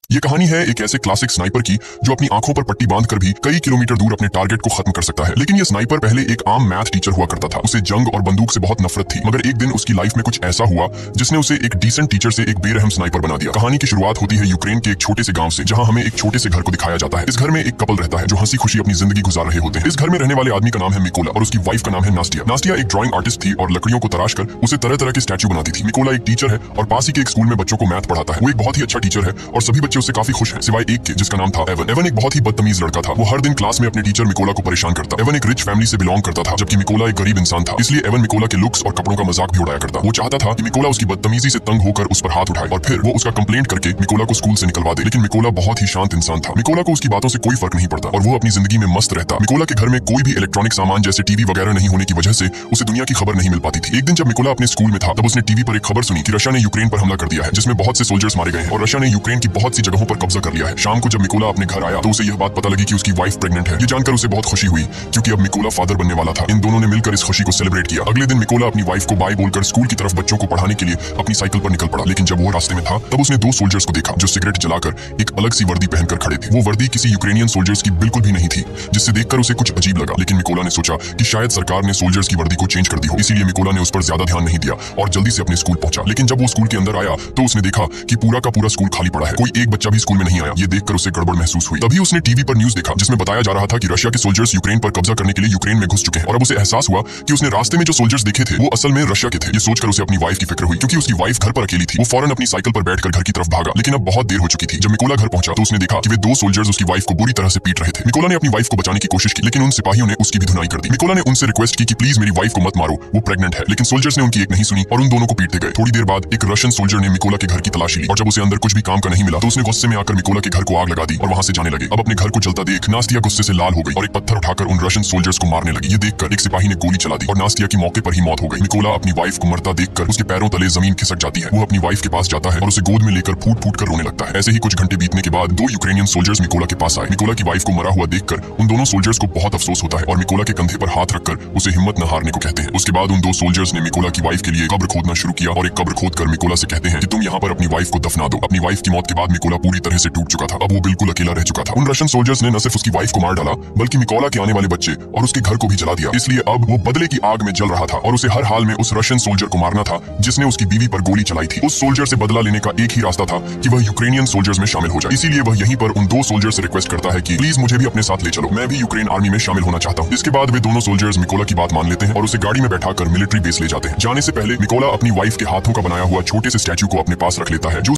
ये कहानी है एक ऐसे क्लासिक स्नाइपर की जो अपनी आंखों पर पट्टी बांधकर भी कई किलोमीटर दूर अपने टारगेट को खत्म कर सकता है। लेकिन ये स्नाइपर पहले एक आम मैथ टीचर हुआ करता था। उसे जंग और बंदूक से बहुत नफरत थी, मगर एक दिन उसकी लाइफ में कुछ ऐसा हुआ जिसने उसे एक डिसेंट टीचर से एक बेरहम स्नाइपर बना दिया। कहानी की शुरुआत होती है यूक्रेन के एक छोटे से गांव से, जहां हमें एक छोटे से घर को दिखाया जाता है। इस घर में एक कपल रहता है जो हंसी खुशी अपनी जिंदगी गुजार रहे होते हैं। इस घर में रहने वाले आदमी का नाम है मिकोला और उसकी वाइफ का नाम है नास्टिया। नास्टिया एक ड्राइंग आर्टिस्ट थी और लकड़ियों को तराश कर उसे तरह तरह के स्टैचू बनाती थी। मिकोला एक टीचर है और पास ही के एक स्कूल में बच्चों को मैथ पढ़ाता है। वो एक बहुत ही अच्छा टीचर है और सभी बच्चे उससे काफी खुश हैं, सिवाय एक के जिसका नाम था एवन। एवन एक बहुत ही बदतमीज लड़का था। वो हर दिन क्लास में अपने टीचर मिकोला को परेशान करता। एवन एक रिच फैमिली से बिलोंग करता था, जबकि मिकोला एक गरीब इंसान था। इसलिए एवन मिकोला के लुक्स और कपड़ों का मजाक भी उड़ाया करता। वो चाहता था कि मिकोला उसकी बदतमीजी से तंग होकर उस पर हाथ उठाए और फिर वो उसका कंप्लेंट करके मिकोला को स्कूल से निकलवा दे। लेकिन मिकोला बहुत ही शांत इंसान था। मिकोला को उसकी बातों से कोई फर्क नहीं पड़ता और वो अपनी जिंदगी में मस्त रहता। मिकोला के घर में कोई भी इलेक्ट्रॉनिक सामान जैसे टीवी वगैरह नहीं होने की वजह से उसे दुनिया की खबर नहीं मिल पाती थी। एक दिन जब मिकोला अपने स्कूल में था, तब उसने टीवी पर एक खबर सुनी कि रशिया ने यूक्रेन पर हमला कर दिया है, जिसमें बहुत से सोल्जर्स मारे गए हैं और रशिया ने यूक्रेन की बहुत सी जगहों पर कब्जा कर लिया है। शाम को जब मिकोला अपने घर आया तो उसे यह बात पता लगी कि उसकी वाइफ प्रेग्नेंट है। ये जानकर उसे बहुत खुशी हुई क्योंकि अब मिकोला फादर बनने वाला था। इन दोनों ने मिलकर इस खुशी को सेलिब्रेट किया। अगले दिन मिकोला अपनी वाइफ को बाय बोलकर स्कूल की तरफ बच्चों को पढ़ाने के लिए अपनी साइकिल पर निकल पड़ा। लेकिन जब वो रास्ते में था तब उसने दो सोल्जर्स को देखा जो सिगरेट जलाकर एक अलग सी वर्दी पहनकर खड़े थे। वो वर्दी किसी यूक्रेनियन सोल्जर्स की बिल्कुल भी नहीं थी, जिससे देखकर उसे कुछ अजीब लगा। लेकिन मिकोला ने सोचा कि शायद सरकार ने सोल्जर्स की वर्दी को चेंज कर दी हो, इसीलिए मिकोला ने उस पर ज्यादा ध्यान नहीं दिया और जल्दी से अपने स्कूल पहुंचा। लेकिन जब वो स्कूल के अंदर आया तो उसने देखा कि पूरा का पूरा स्कूल खाली पड़ा है। कोई एक बच्चा भी स्कूल में नहीं आया। ये देखकर उसे गड़बड़ महसूस हुई। तभी उसने टीवी पर न्यूज देखा जिसमें बताया जा रहा था कि रशिया के सोल्जर्स यूक्रेन पर कब्जा करने के लिए यूक्रेन में घुस चुके हैं। और अब उसे एहसास हुआ कि उसने रास्ते में जो सोल्जर्स देखे थे वो असल में रशिया के थे। ये सोचकर उसे अपनी वाइफ की फिक्र हुई, क्योंकि उसकी वाइफ घर पर अकेली थी। वो फौरन अपनी साइकिल पर बैठकर घर की तरफ भागा, लेकिन अब बहुत देर हो चुकी थी। जब मिकोला घर पहुंचा तो उसने देखा कि वे दो सोल्जर्स उसकी वाइफ को बुरी तरह से पीट रहे थे। मिकोला ने अपनी वाइफ को बचाने की कोशिश की, लेकिन उन सिपाहियों ने उसकी भी धुनाई कर दी। मिकोला ने उनसे रिक्वेस्ट की कि प्लीज मेरी वाइफ को मत मारो, वो प्रेग्नेंट है। लेकिन सोल्जर्स ने उनकी एक नहीं सुनी और उन दोनों को पीटते गए। थोड़ी देर बाद एक रशियन सोल्जर ने मिकोला के घर की तलाशी ली और जब उसे अंदर कुछ भी काम का नहीं मिला तो उसने गुस्से में आकर मिकोला के घर को आग लगा दी और वहां से जाने लगे। अब अपने घर को जलता देख नास्टिया गुस्से से लाल हो गई और एक पत्थर उठाकर उन रशियन सोल्जर्स को मारने लगी। ये देखकर एक सिपाही ने गोली चला दी और नास्टिया की मौके पर ही मौत हो गई। मिकोला अपनी वाइफ को मरता देखकर उसके पैरों तले जमीन खिसक जाती है। वो अपनी वाइफ के पास जाता है और उसे गोद में लेकर फूट फूट कर रोने लगता है। ऐसे ही कुछ घंटे बीतने के बाद दो यूक्रेनियन सोल्जर्स मिकोला के पास आए। मिकोला की वाइफ को मरा हुआ देखकर उन दोनों सोल्जर्स को बहुत अफसोस होता है और मिकोला के कंधे पर हाथ रखकर उसे हिम्मत न हारने को कहते हैं। उसके बाद उन दो सोल्जर्स ने मिकोला की वाइफ के लिए कब्र खोदना शुरू किया और एक कब्र खोदकर मिकोला से कहते हैं कि तुम यहाँ पर अपनी वाइफ को दफना दो। अपनी वाइफ की मौत के बाद मिकोला पूरी तरह से टूट चुका था। अब वो बिल्कुल अकेला रह चुका था। उन रशियन सोल्जर्स ने न सिर्फ उसकी वाइफ को मार डाला बल्कि मिकोला के आने वाले बच्चे और उसके घर को भी जला दिया। इसलिए अब वो बदले की आग में जल रहा था और उसे हर हाल में उस रशियन सोल्जर को मारना था जिसने उसकी बीवी पर गोली चलाई थी। उस सोल्जर से बदला लेने का एक ही रास्ता था कि वह यूक्रेनियन सोल्जर्स में शामिल हो जाए। इसीलिए वह यहीं पर उन दो सोल्जर्स से रिक्वेस्ट करता है कि प्लीज मुझे भी अपने साथ ले चलो, मैं भी यूक्रेन आर्मी में शामिल होना चाहता हूँ। इसके बाद वे दोनों सोल्जर्स मिकोला की बात मान लेते हैं और उसे गाड़ी में बैठाकर मिलिट्री बेस ले जाते हैं। जाने से पहले मिकोला अपनी वाइफ के हाथों का बनाया हुआ छोटे से स्टैचू को अपने पास रख लेता है जो